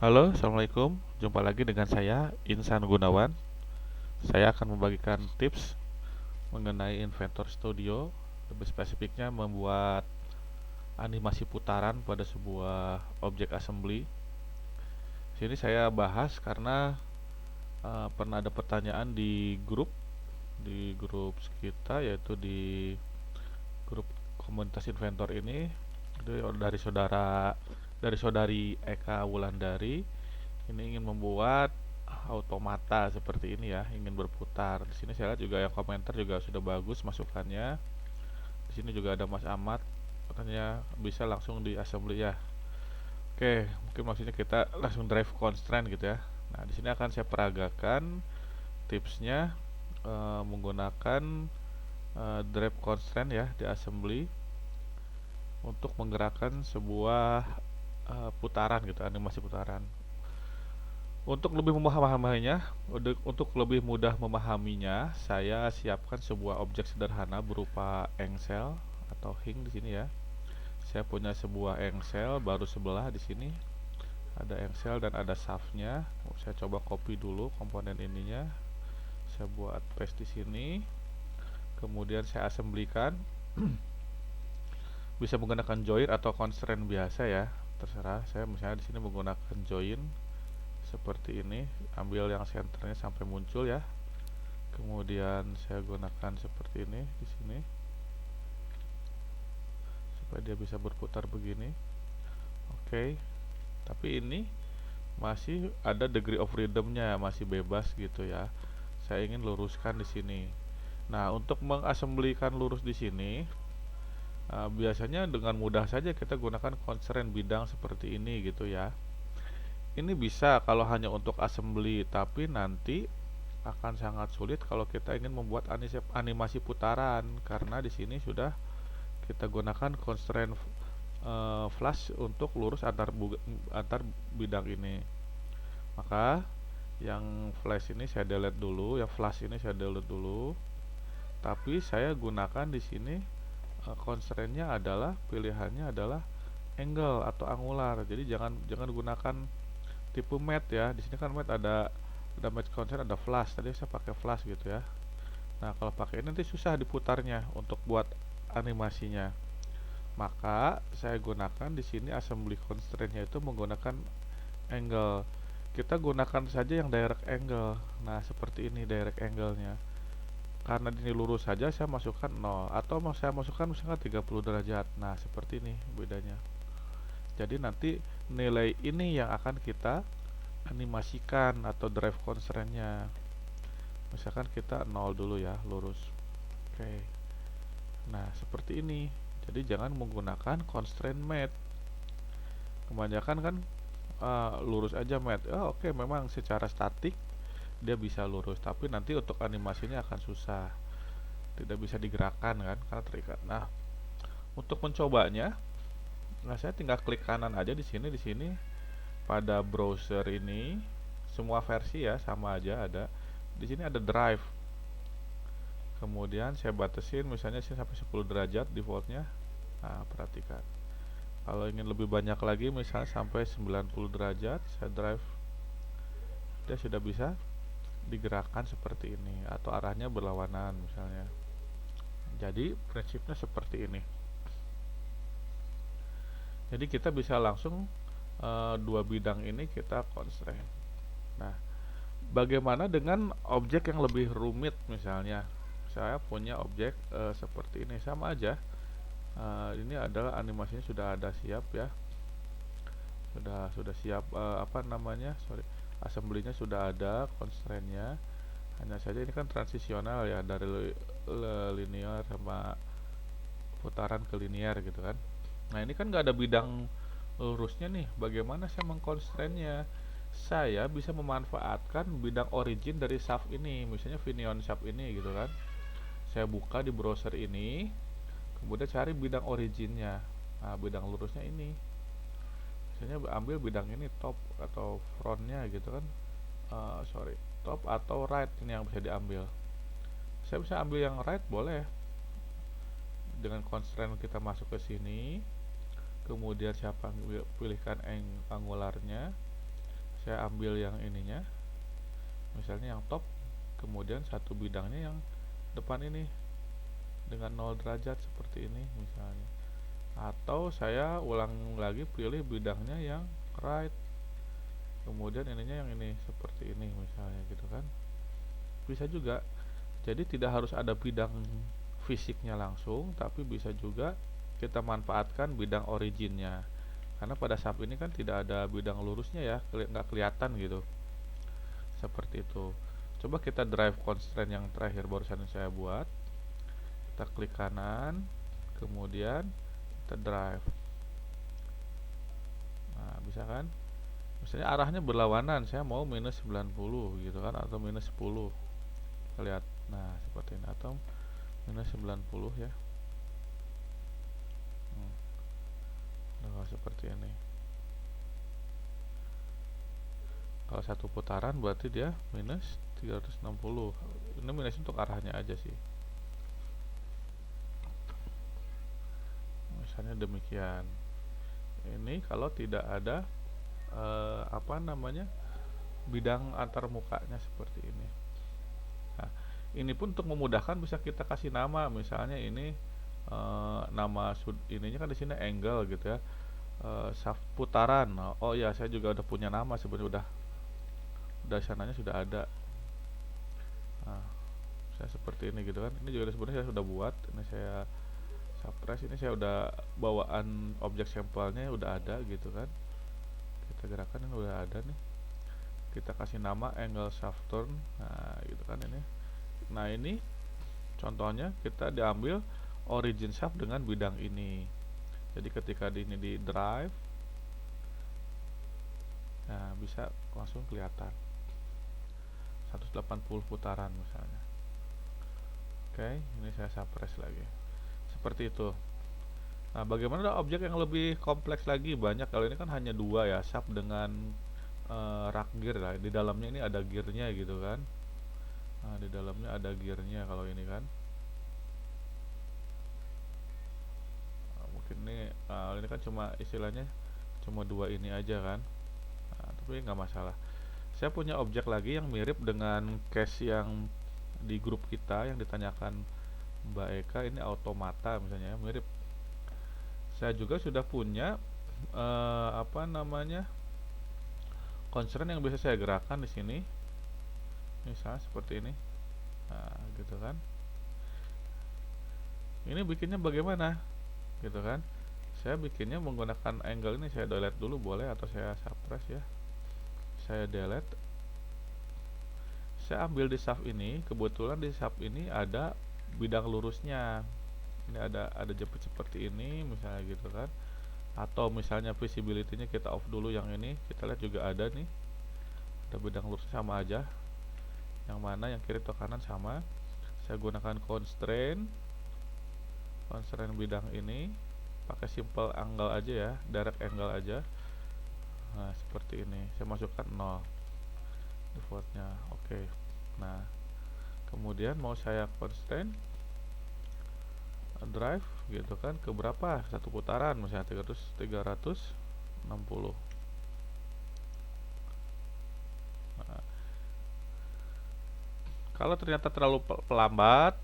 Halo, Assalamualaikum. Jumpa lagi dengan saya, Insan Gunawan. Saya akan membagikan tips mengenai Inventor Studio, lebih spesifiknya membuat animasi putaran pada sebuah objek assembly. Sini saya bahas karena pernah ada pertanyaan di grup kita, yaitu di grup komunitas Inventor ini, itu dari saudari Eka Wulandari. Ini ingin membuat automata seperti ini ya, ingin berputar. Di sini saya lihat juga yang komentar juga sudah bagus masukannya. Di sini juga ada Mas Ahmad, katanya bisa langsung di assembly ya. Oke, mungkin maksudnya kita langsung drive constraint gitu ya. Nah, di sini akan saya peragakan tipsnya menggunakan drive constraint ya di assembly untuk menggerakkan sebuah putaran gitu, animasi putaran. Untuk lebih memahaminya, untuk lebih mudah memahaminya, saya siapkan sebuah objek sederhana berupa engsel atau hing di sini ya. Saya punya sebuah engsel baru sebelah di sini. Ada engsel dan ada shaftnya. Saya coba copy dulu komponen ininya. Saya buat paste di sini. Kemudian saya assemblykan. Bisa menggunakan join atau constraint biasa ya. Terserah. Saya misalnya di sini menggunakan join seperti ini. Ambil yang senternya sampai muncul ya. Kemudian saya gunakan seperti ini di sini supaya dia bisa berputar begini. Oke, tapi ini masih ada degree of freedom-nya, masih bebas gitu ya. Saya ingin luruskan di sini. Nah, untuk mengassemblykan lurus di sini, biasanya dengan mudah saja kita gunakan constraint bidang seperti ini gitu ya. Ini bisa kalau hanya untuk assembly, tapi nanti akan sangat sulit kalau kita ingin membuat animasi putaran karena di sini sudah kita gunakan constraint flash untuk lurus antar bidang ini. Maka yang flash ini saya delete dulu, yang flash ini saya delete dulu. Tapi saya gunakan di sini constraintnya adalah pilihannya adalah angle atau angular. Jadi jangan gunakan tipe matte ya. Di sini kan matte ada match constraint, ada flash. Tadi saya pakai flash gitu ya. Nah, kalau pakai ini nanti susah diputarnya untuk buat animasinya. Maka saya gunakan di sini assembly constraint-nya itu menggunakan angle. Kita gunakan saja yang direct angle. Nah, seperti ini direct angle-nya. Karena ini lurus saja saya masukkan 0 atau mau saya masukkan misalkan 30 derajat. Nah, seperti ini bedanya. Jadi nanti nilai ini yang akan kita animasikan atau drive constraint-nya. Misalkan kita 0 dulu ya, lurus. Oke. Nah, seperti ini. Jadi jangan menggunakan constraint matte. Kebanyakan kan lurus aja matte. Oke, memang secara statik dia bisa lurus, tapi nanti untuk animasinya akan susah. Tidak bisa digerakkan kan karena terikat. Nah, untuk mencobanya, nah saya tinggal klik kanan aja di sini pada browser ini semua versi ya sama aja ada. Di sini ada drive. Kemudian saya batasin misalnya sini sampai 10 derajat defaultnya. Nah, perhatikan. Kalau ingin lebih banyak lagi misalnya sampai 90 derajat, saya drive. Dia sudah bisa digerakkan seperti ini atau arahnya berlawanan misalnya. Jadi prinsipnya seperti ini. Jadi kita bisa langsung dua bidang ini kita constraint. Nah, bagaimana dengan objek yang lebih rumit misalnya? Saya punya objek seperti ini sama aja. Ini adalah animasinya sudah ada siap ya. Sudah siap apa namanya? Sorry. Assembly-nya sudah ada, constraint-nya. Hanya saja ini kan transisional ya dari linear sama putaran ke linear gitu kan. Nah, ini kan nggak ada bidang lurusnya nih. Bagaimana saya mengconstraint-nya? Saya bisa memanfaatkan bidang origin dari shaft ini, misalnya Finion shaft ini gitu kan. Saya buka di browser ini, kemudian cari bidang originnya. Nah, bidang lurusnya ini. Misalnya ambil bidang ini top atau frontnya gitu kan. Sorry, top atau right ini yang bisa diambil. Saya bisa ambil yang right boleh. Dengan constraint kita masuk ke sini, kemudian siapa pilihkan angularnya, Saya ambil yang ininya, misalnya yang top, kemudian satu bidangnya yang depan ini dengan 0 derajat seperti ini misalnya. Atau saya ulang lagi, pilih bidangnya yang right, kemudian ininya yang ini seperti ini misalnya gitu kan. Bisa juga. Jadi tidak harus ada bidang fisiknya langsung, tapi bisa juga kita manfaatkan bidang originnya. Karena pada SAP ini kan tidak ada bidang lurusnya ya, nggak kelihatan gitu. Seperti itu. Coba kita drive constraint yang terakhir barusan saya buat. Kita klik kanan, kemudian kita drive. Nah, bisa kan? Misalnya arahnya berlawanan, saya mau minus 90 gitu kan, atau minus 10. Kita lihat. Nah, seperti ini, atau minus 90 ya. Nah, seperti ini. Kalau satu putaran berarti dia minus 360. Ini minus untuk arahnya aja sih. Misalnya demikian. Ini kalau tidak ada apa namanya, bidang antar mukanya seperti ini. Nah, ini pun untuk memudahkan bisa kita kasih nama, misalnya ini nama ininya kan di sini angle gitu ya, shaft putaran. Oh ya, saya juga udah punya nama sebenarnya, udah sananya sudah ada. Nah, saya seperti ini gitu kan. Ini juga sebenarnya saya sudah buat. Ini saya suppress, ini saya udah bawaan objek sampelnya udah ada gitu kan. Kita gerakan ini udah ada nih. Kita kasih nama angle shaft turn. Nah, gitu kan ini. Nah, ini contohnya kita diambil origin shaft dengan bidang ini. Jadi ketika ini di drive, nah bisa langsung kelihatan 180 putaran misalnya. Oke, ini saya suppress lagi. Seperti itu. Nah, bagaimana ada objek yang lebih kompleks lagi? Banyak. Kalau ini kan hanya dua ya, shaft dengan rack gear lah. Di dalamnya ini ada gearnya gitu kan. Nah, di dalamnya ada gearnya kalau ini kan. Nah, mungkin ini kan cuma istilahnya cuma dua ini aja kan. Nah, tapi nggak masalah. Saya punya objek lagi yang mirip dengan case yang di grup kita yang ditanyakan Mbak Eka, ini automata misalnya, mirip. Saya juga sudah punya apa namanya, constraint yang bisa saya gerakkan di sini, misalnya seperti ini. Nah, gitu kan. Ini bikinnya bagaimana, gitu kan? Saya bikinnya menggunakan angle ini. Saya delete dulu boleh, atau saya suppress ya. Saya delete. Saya ambil di shaft ini. Kebetulan di shaft ini ada bidang lurusnya. Ini ada jepit seperti ini misalnya gitu kan. Atau misalnya visibility-nya kita off dulu, yang ini kita lihat juga ada nih, ada bidang lurus sama aja, yang mana yang kiri atau kanan sama. Saya gunakan constraint bidang ini, pakai simple angle aja ya, direct angle aja. Nah, seperti ini. Saya masukkan 0 defaultnya. Oke. Nah, kemudian mau saya constraint drive gitu kan, ke berapa, satu putaran misalnya 360. Nah, kalau ternyata terlalu pelambat,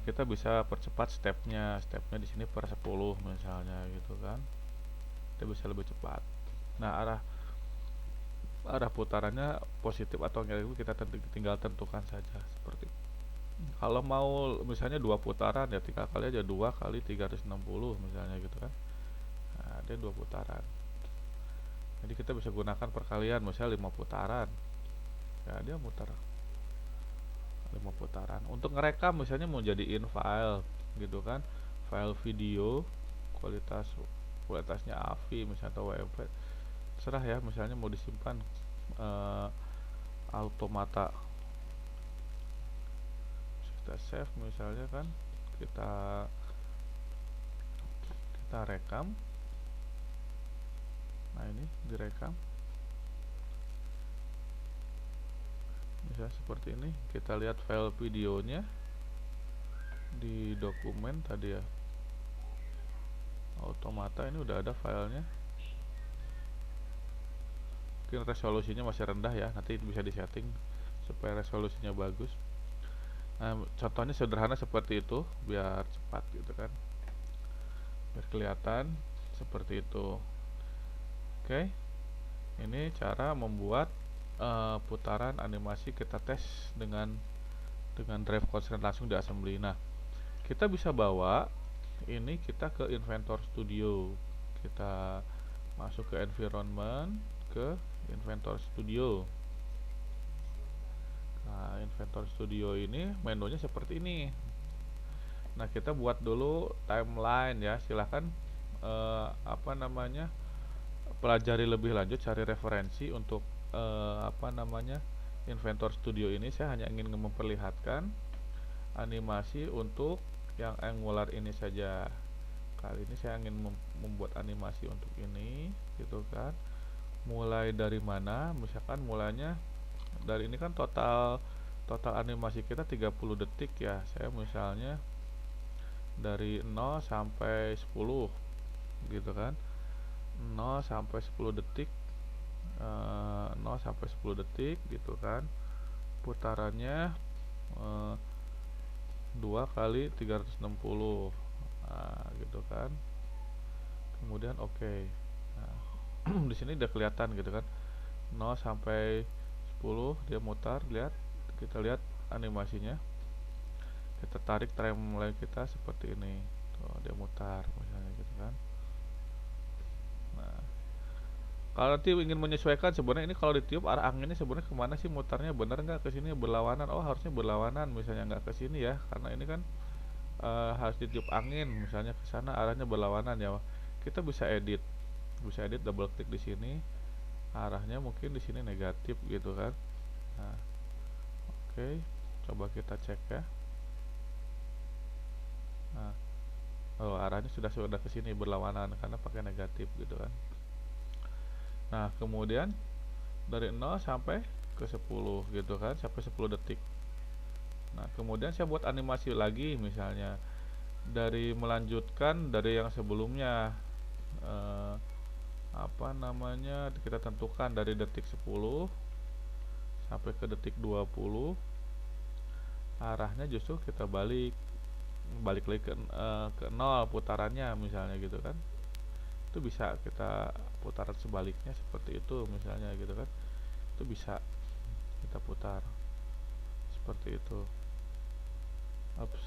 kita bisa percepat stepnya di sini per 10 misalnya gitu kan. Kita bisa lebih cepat. Nah, arah putarannya positif atau negatif kita tinggal tentukan saja seperti itu. Kalau mau misalnya 2 putaran ya tinggal kali aja 2 kali 360 misalnya gitu kan. Nah, ada 2 putaran. Jadi kita bisa gunakan perkalian, misalnya 5 putaran. Ya, dia muter 5 putaran. Untuk ngerekam misalnya mau jadiin file gitu kan. File video kualitasnya AVI misalnya, atau WMV. Terserah ya, misalnya mau disimpan automata. Kita save misalnya kan, kita rekam. Nah, ini direkam misalnya seperti ini. Kita lihat file videonya di dokumen tadi ya, automata. Ini udah ada filenya. mungkin resolusinya masih rendah ya, nanti bisa disetting supaya resolusinya bagus. Nah, contohnya sederhana seperti itu biar cepat gitu kan, biar kelihatan seperti itu. Oke, ini cara membuat putaran animasi kita tes dengan drive constraint langsung di assembly. Nah, kita bisa bawa ini kita ke Inventor Studio. Kita masuk ke environment, ke Inventor Studio. Nah, Inventor Studio ini menunya seperti ini. Nah, kita buat dulu timeline ya. Silahkan pelajari lebih lanjut, cari referensi untuk Inventor Studio ini. Saya hanya ingin memperlihatkan animasi untuk yang angular ini saja. Kali ini saya ingin membuat animasi untuk ini, gitu kan. Mulai dari mana? Misalkan mulanya dari ini kan total animasi kita 30 detik ya. Saya misalnya dari 0 sampai 10 gitu kan. 0 sampai 10 detik 0 sampai 10 detik gitu kan. Putarannya 2 kali 360. Nah, gitu kan. Kemudian oke. Nah, di sini udah kelihatan gitu kan. 0 sampai 10 dia mutar, lihat. Kita lihat animasinya. Kita tarik timeline kita seperti ini. Tuh, dia mutar misalnya gitu kan. Nah, kalau nanti ingin menyesuaikan sebenarnya ini kalau ditiup arah anginnya sebenarnya kemana sih mutarnya, benar nggak ke sini berlawanan? Oh, harusnya berlawanan misalnya, nggak ke sini ya, karena ini kan harus ditiup angin misalnya ke sana arahnya berlawanan ya. Kita bisa edit double klik di sini, arahnya mungkin di sini negatif gitu kan. Nah, oke, coba kita cek ya. Nah, arahnya sudah ke sini berlawanan karena pakai negatif gitu kan. Nah, kemudian dari 0 sampai ke 10 gitu kan, sampai 10 detik. Nah, kemudian saya buat animasi lagi misalnya dari melanjutkan dari yang sebelumnya, kita tentukan dari detik 10 sampai ke detik 20, arahnya justru kita balik lagi ke 0 putarannya misalnya gitu kan. Itu bisa kita putaran sebaliknya seperti itu misalnya gitu kan. Itu bisa kita putar seperti itu. Ups.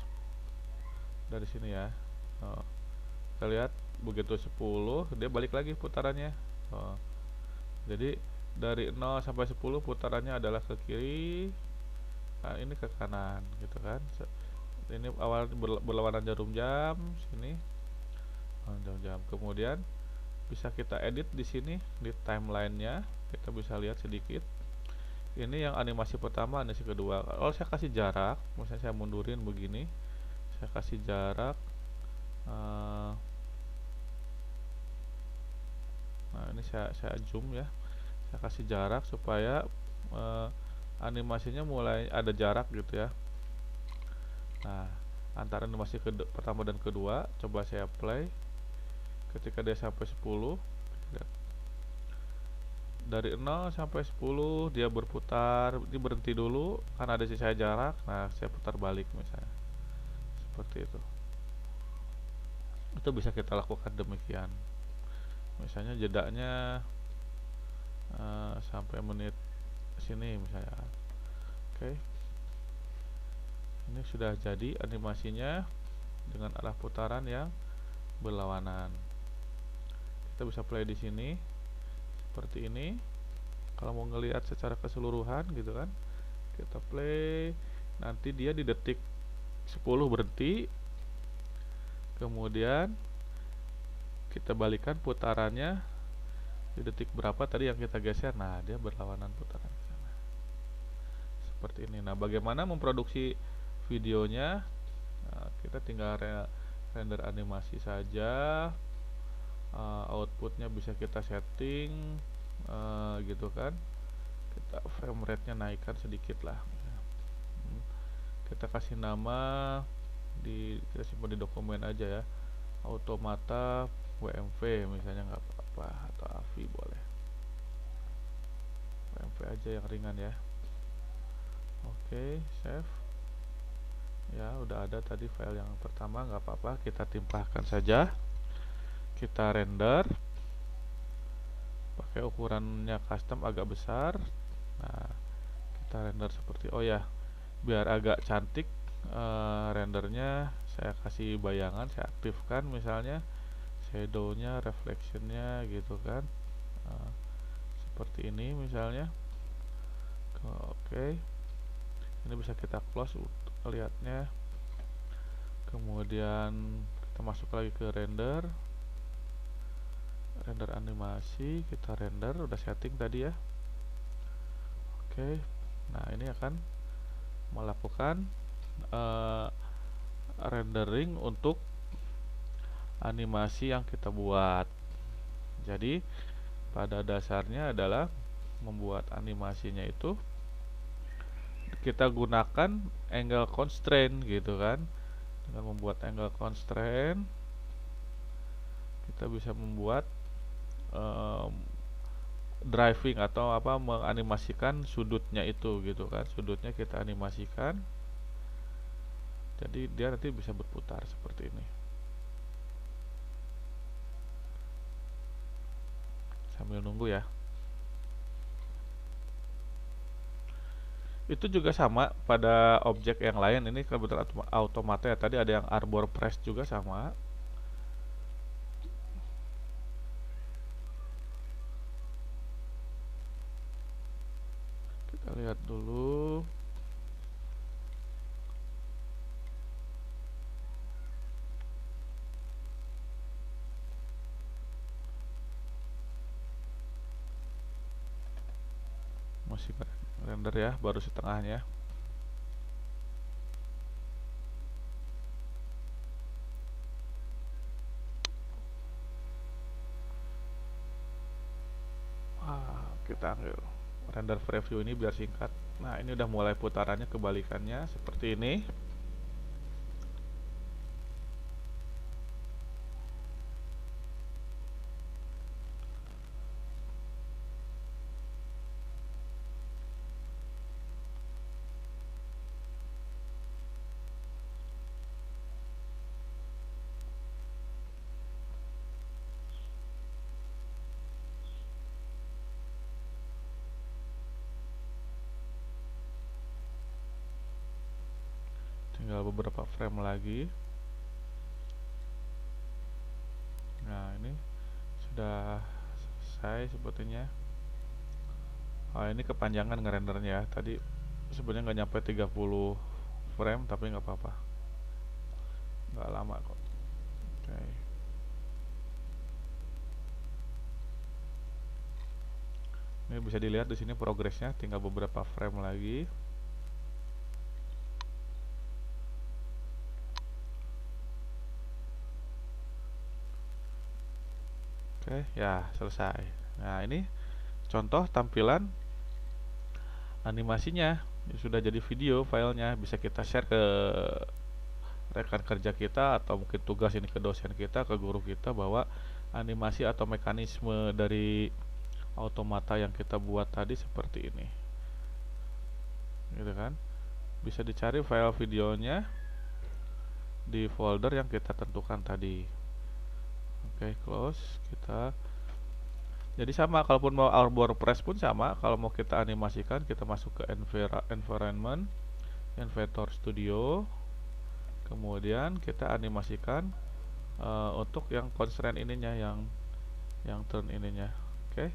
Dari sini ya. Kita lihat begitu 10 dia balik lagi putarannya. Jadi dari 0 sampai 10 putarannya adalah ke kiri. Nah, ini ke kanan gitu kan. Ini awal berlawanan jarum jam, sini jarum jam. Kemudian bisa kita edit di sini di timelinenya, kita bisa lihat sedikit. Ini yang animasi pertama, animasi kedua. Kalau saya kasih jarak, misalnya saya mundurin begini, saya kasih jarak. Nah, ini saya zoom ya. Saya kasih jarak supaya animasinya mulai ada jarak gitu ya. Nah, antara animasi pertama dan kedua, coba saya play. Ketika dia sampai 10, lihat. Dari 0 sampai 10 dia berputar, dia berhenti dulu karena ada sisa jarak. Nah, saya putar balik misalnya. Seperti itu. Itu bisa kita lakukan demikian. Misalnya jedanya sampai menit sini misalnya. Oke. Ini sudah jadi animasinya dengan arah putaran yang berlawanan. Kita bisa play di sini seperti ini. Kalau mau ngelihat secara keseluruhan gitu kan, kita play. Nanti dia di detik 10 berhenti. Kemudian kita balikan putarannya di detik berapa tadi yang kita geser. Nah, dia berlawanan putaran ke sana. Seperti ini. Nah, bagaimana memproduksi videonya? Nah, kita tinggal render animasi saja. Outputnya bisa kita setting gitu kan. Kita frame rate-nya naikkan sedikit lah. Kita kasih nama kita simpan di dokumen aja ya. Automata WMV misalnya, nggak apa-apa, atau AVI boleh. aja yang ringan ya. Oke, save. Ya, udah ada tadi file yang pertama, nggak apa-apa, kita timpahkan saja. Kita render pakai ukurannya custom agak besar. Nah, kita render seperti, oh ya, biar agak cantik rendernya, saya kasih bayangan, saya aktifkan misalnya shadownya, reflectionnya gitu kan. Nah, seperti ini misalnya. Oke, ini bisa kita close untuk melihatnya. Kemudian kita masuk lagi ke render animasi, kita render, udah setting tadi ya. Oke, nah ini akan melakukan rendering untuk animasi yang kita buat. Jadi pada dasarnya adalah membuat animasinya itu kita gunakan angle constraint gitu kan. Dengan membuat angle constraint kita bisa membuat driving atau apa, menganimasikan sudutnya itu gitu kan. Sudutnya kita animasikan, jadi dia nanti bisa berputar seperti ini. Sambil nunggu ya. Itu juga sama pada objek yang lain. Ini kebetulan automata ya. Tadi ada yang arbor press juga sama. Kita lihat dulu. Masih render ya, baru setengahnya. Kita ambil render preview ini biar singkat. Nah, ini udah mulai putarannya, kebalikannya seperti ini. Tinggal beberapa frame lagi. Nah, ini sudah selesai sepertinya. Oh, ini kepanjangan ngerendernya. Tadi sebenarnya nggak nyampe 30 frame, tapi nggak apa-apa, nggak lama kok. Oke. Ini bisa dilihat di sini progresnya, tinggal beberapa frame lagi. Oke, ya selesai. Nah, ini contoh tampilan animasinya. Ini sudah jadi video filenya, bisa kita share ke rekan kerja kita atau mungkin tugas ini ke dosen kita, ke guru kita, bahwa animasi atau mekanisme dari automata yang kita buat tadi seperti ini. Gitu kan? Bisa dicari file videonya di folder yang kita tentukan tadi. Oke, close. Jadi sama, kalaupun mau arbor press pun sama. Kalau mau kita animasikan, kita masuk ke environment, Inventor Studio, kemudian kita animasikan untuk yang constraint ininya, yang turn ininya. Oke,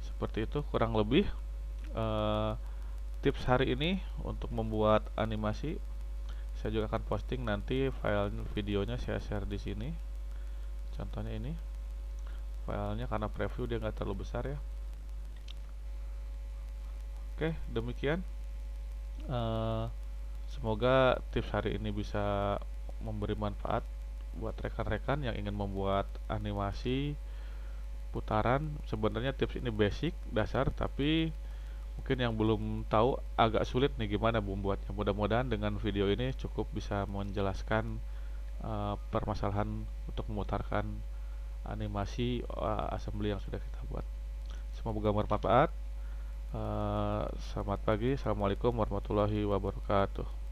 seperti itu kurang lebih tips hari ini untuk membuat animasi. Saya juga akan posting nanti file videonya, saya share di sini. Contohnya ini filenya, karena preview dia nggak terlalu besar ya. Oke, demikian. Semoga tips hari ini bisa memberi manfaat buat rekan-rekan yang ingin membuat animasi putaran. Sebenarnya tips ini basic, dasar, tapi mungkin yang belum tahu agak sulit nih gimana membuatnya. Mudah-mudahan dengan video ini cukup bisa menjelaskan permasalahan untuk memutarkan animasi assembly yang sudah kita buat. Semoga bermanfaat. Selamat pagi, assalamualaikum warahmatullahi wabarakatuh.